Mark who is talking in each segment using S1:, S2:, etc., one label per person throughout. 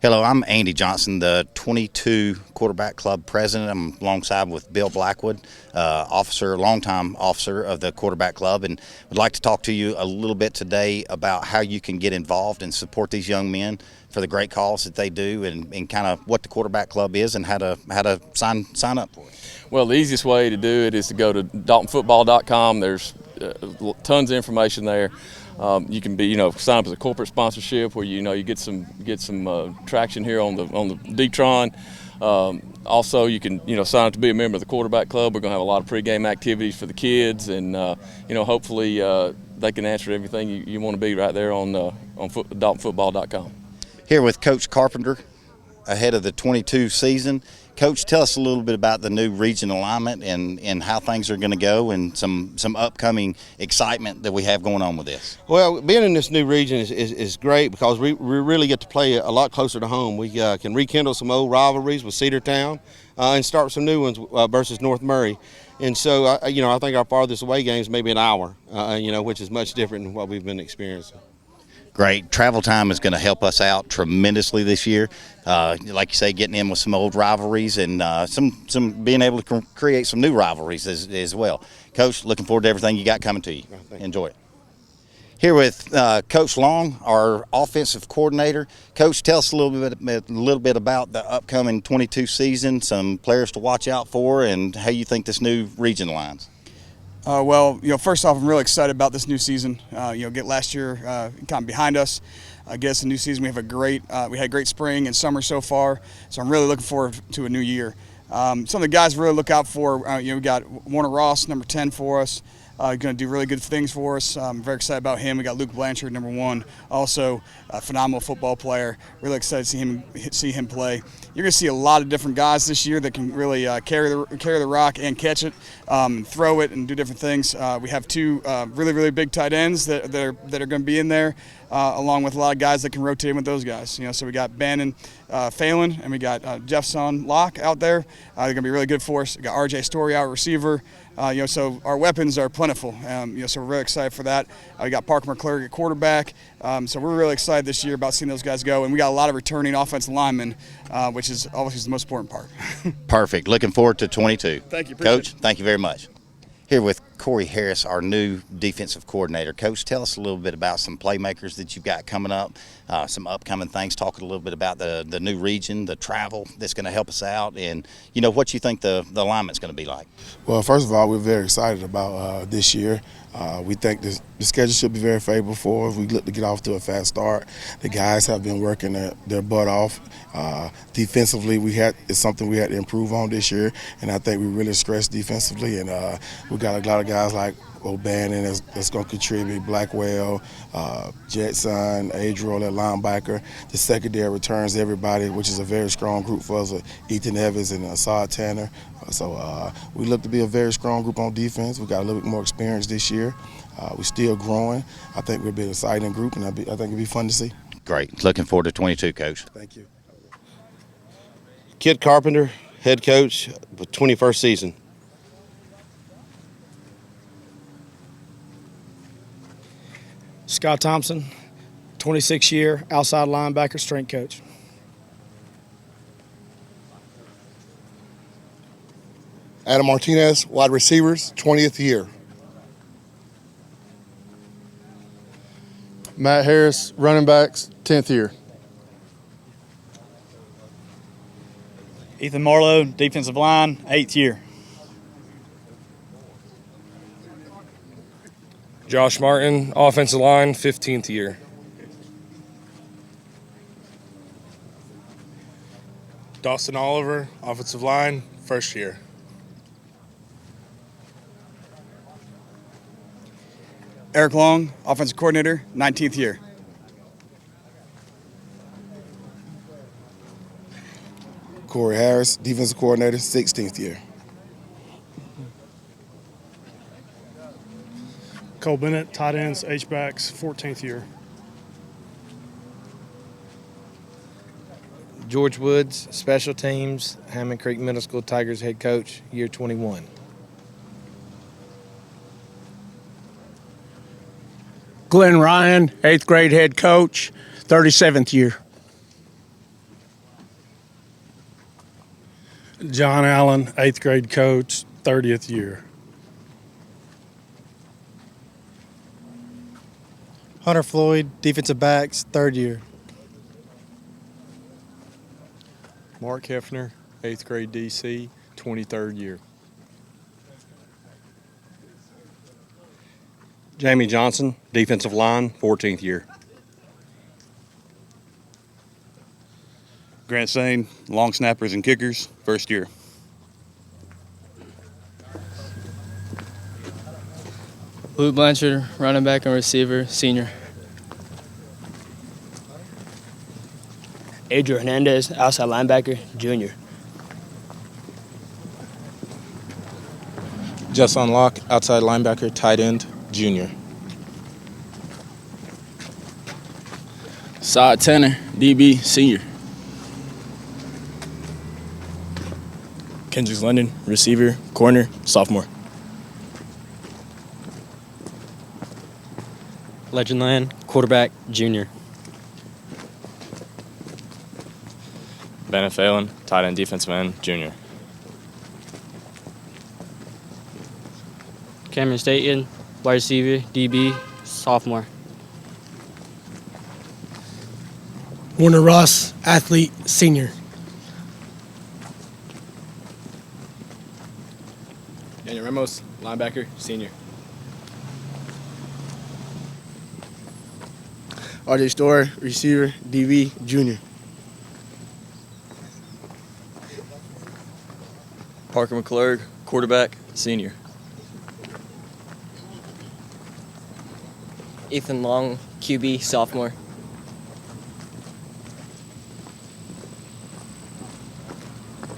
S1: Hello, I'm Andy Johnson, the 22 Quarterback Club president. I'm alongside with Bill Blackwood, longtime officer of the Quarterback Club, and would like to talk to you a little bit today about how you can get involved and support these young men for the great cause that they do, and kind of what the Quarterback Club is and how to sign up for it.
S2: Well, the easiest way to do it is to go to DaltonFootball.com. There's tons of information there. You can sign up as a corporate sponsorship where you get some traction here on the D-Tron. Also, you can sign up to be a member of the Quarterback Club. We're going to have a lot of pregame activities for the kids, and hopefully they can answer everything you want to be right there on DaltonFootball.com.
S1: Here with Coach Carpenter ahead of the 22 season. Coach, tell us a little bit about the new region alignment and how things are going to go, and some upcoming excitement that we have going on with this.
S3: Well, being in this new region is great because we really get to play a lot closer to home. We can rekindle some old rivalries with Cedartown and start some new ones versus North Murray. And so, I think our farthest away games may be an hour, which is much different than what we've been experiencing.
S1: Great. Travel time is going to help us out tremendously this year. Like you say, getting in with some old rivalries and some being able to create some new rivalries as well. Coach, looking forward to everything you got coming to you. Enjoy it. Here with Coach Long, our offensive coordinator. Coach, tell us a little bit about the upcoming 22 season, some players to watch out for, and how you think this new region aligns.
S4: First off, I'm really excited about this new season. Get last year kind of behind us. Get us a new season. We had a great spring and summer so far, so I'm really looking forward to a new year. Some of the guys really look out for. We got Warner Ross, number 10, for us. Going to do really good things for us. I'm very excited about him. We got Luke Blanchard, number 1, also a phenomenal football player. Really excited to see him play. You're going to see a lot of different guys this year that can really carry the rock and catch it, throw it, and do different things. We have 2 really big tight ends that are going to be in there, along with a lot of guys that can rotate with those guys. So we got Bannon Phelan, and we got Jeffson Locke out there. They're going to be really good for us. We got R.J. Story, our receiver. So our weapons are plentiful. So we're really excited for that. We got Parker McClurg at quarterback. So we're really excited this year about seeing those guys go. And we got a lot of returning offensive linemen, which is obviously the most important part.
S1: Perfect. Looking forward to 22.
S4: Thank you.
S1: Coach, thank you very much. Here with Corey Harris, our new defensive coordinator. Coach, tell us a little bit about some playmakers that you've got coming up, some upcoming things, talking a little bit about the new region, the travel that's going to help us out, and what you think the alignment's going to be like.
S5: Well, first of all, we're very excited about this year. We think the schedule should be very favorable for us. We look to get off to a fast start. The guys have been working their butt off. Defensively, it's something we had to improve on this year, and I think we really stressed defensively. And we got a lot of guys like O'Bannon that's going to contribute, Blackwell, Jetson, Adriel at linebacker. The secondary returns everybody, which is a very strong group for us, Ethan Evans and Assad Tanner. So we look to be a very strong group on defense. We got a little bit more experience this year. We're still growing. I think we'll be an exciting group, and I think it'll be fun to see.
S1: Great. Looking forward to 22, Coach.
S5: Thank you.
S3: Kid Carpenter, head coach, 21st season.
S6: Scott Thompson, 26-year outside linebacker, strength coach.
S7: Adam Martinez, wide receivers, 20th year.
S8: Matt Harris, running backs, 10th year.
S9: Ethan Marlowe, defensive line, 8th year.
S10: Josh Martin, offensive line, 15th year.
S11: Dawson Oliver, offensive line, 1st year.
S4: Eric Long, offensive coordinator, 19th year.
S5: Corey Harris, defensive coordinator, 16th year.
S12: Cole Bennett, tight ends, H-backs, 14th year.
S13: George Woods, special teams, Hammond Creek Middle School Tigers head coach, year 21.
S14: Glenn Ryan, 8th grade head coach, 37th year.
S12: John Allen, 8th grade coach, 30th year.
S6: Hunter Floyd, defensive backs, 3rd year.
S14: Mark Hefner, 8th grade DC, 23rd year.
S15: Jamie Johnson, defensive line, 14th year.
S16: Grant Sane, long snappers and kickers, 1st year.
S17: Luke Blanchard, running back and receiver, senior.
S18: Adriel Hernandez, outside linebacker, junior.
S19: Justin Locke, outside linebacker, tight end, junior.
S17: Saad Tanner, DB, senior.
S9: Kendrick London, receiver, corner, sophomore.
S20: Legend Land, quarterback, junior.
S21: Bennett Phelan, tight end, defensive end, junior.
S20: Cameron Staten, wide receiver, DB, sophomore.
S22: Warner Ross, athlete, senior.
S9: Daniel Ramos, linebacker, senior.
S22: RJ Store, receiver, DB, junior.
S23: Parker McClurg, quarterback, senior.
S24: Ethan Long, QB, sophomore.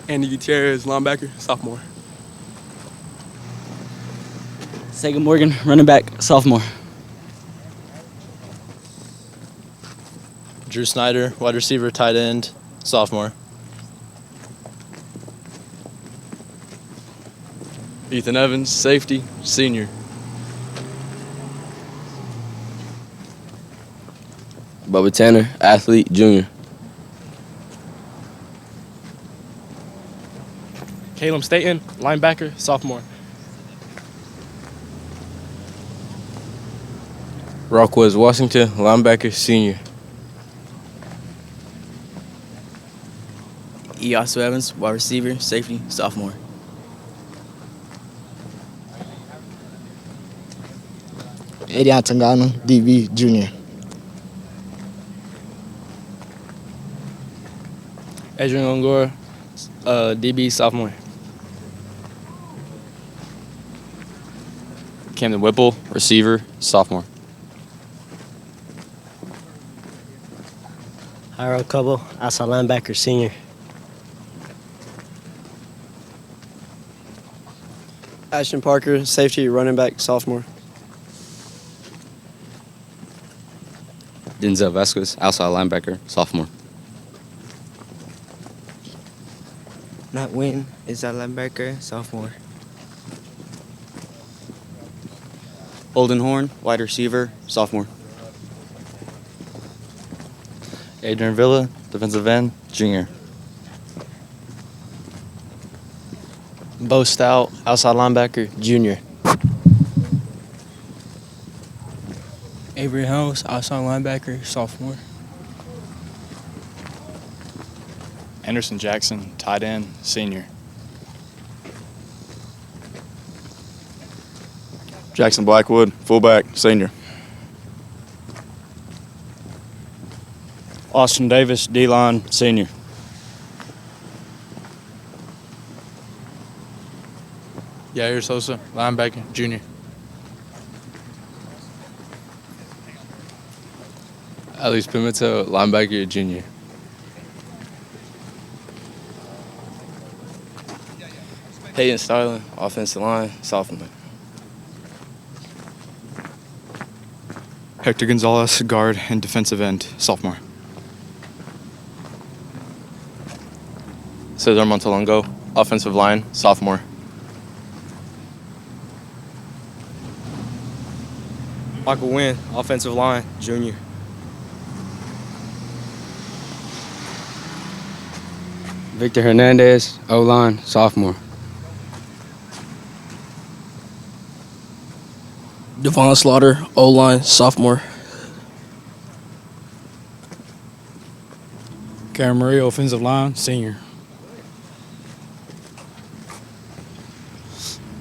S25: Andy Gutierrez, linebacker, sophomore.
S24: Sega Morgan, running back, sophomore.
S26: Drew Snyder, wide receiver, tight end, sophomore.
S23: Ethan Evans, safety, senior.
S17: Bubba Tanner, athlete, junior.
S9: Caleb Staten, linebacker, sophomore.
S17: Rockwoods Washington, linebacker, senior.
S24: Eosu Evans, wide receiver, safety, sophomore.
S22: Edian Tangano, DB, junior.
S17: Adrian Ongora, DB, sophomore.
S21: Camden Whipple, receiver, sophomore.
S18: Hyro Cubble, outside linebacker, senior.
S27: Ashton Parker, safety, running back, sophomore.
S21: Denzel Vasquez, outside linebacker, sophomore.
S24: Matt Wynn, inside linebacker, sophomore.
S23: Holden Horn, wide receiver, sophomore.
S21: Adrian Villa, defensive end, junior.
S20: Bo Stout, outside linebacker, junior.
S17: Avery House, outside linebacker, sophomore.
S9: Anderson Jackson, tight end, senior.
S28: Jackson Blackwood, fullback, senior.
S9: Austin Davis, D-line, senior.
S10: Yair Sosa, linebacker, junior.
S17: Alex Pimento, linebacker, junior.
S24: Peyton Starling, offensive line, sophomore.
S29: Hector Gonzalez, guard and defensive end, sophomore.
S21: Cesar Montalongo, offensive line, sophomore.
S20: Michael Wynn, offensive line, junior. Victor Hernandez, O-line, sophomore.
S27: Devon Slaughter, O-line, sophomore.
S6: Karen Murray, offensive line, senior.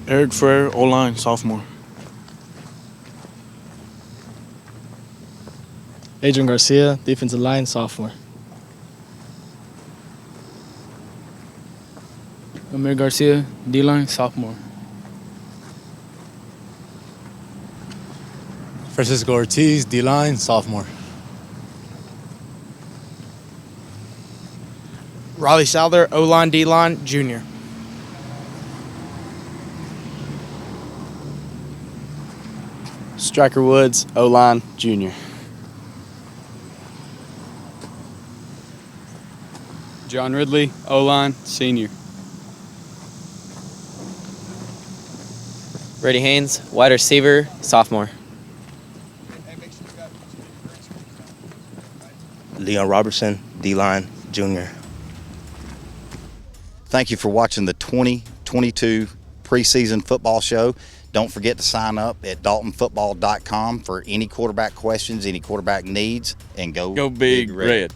S19: Eric Frere, O-line, sophomore.
S25: Adrian Garcia, defensive line, sophomore.
S17: Amir Garcia, D-line, sophomore.
S1: Francisco Ortiz, D-line, sophomore.
S2: Raleigh Souther, O-line, D-line, junior.
S9: Striker Woods, O-line, junior.
S3: John Ridley, O-line, senior.
S20: Brady Haynes, wide receiver, sophomore.
S4: Leon Robertson, D-line, junior.
S5: Thank you for watching the 2022 preseason football show. Don't forget to sign up at daltonfootball.com for any quarterback questions, any quarterback needs, and go
S3: Big Red.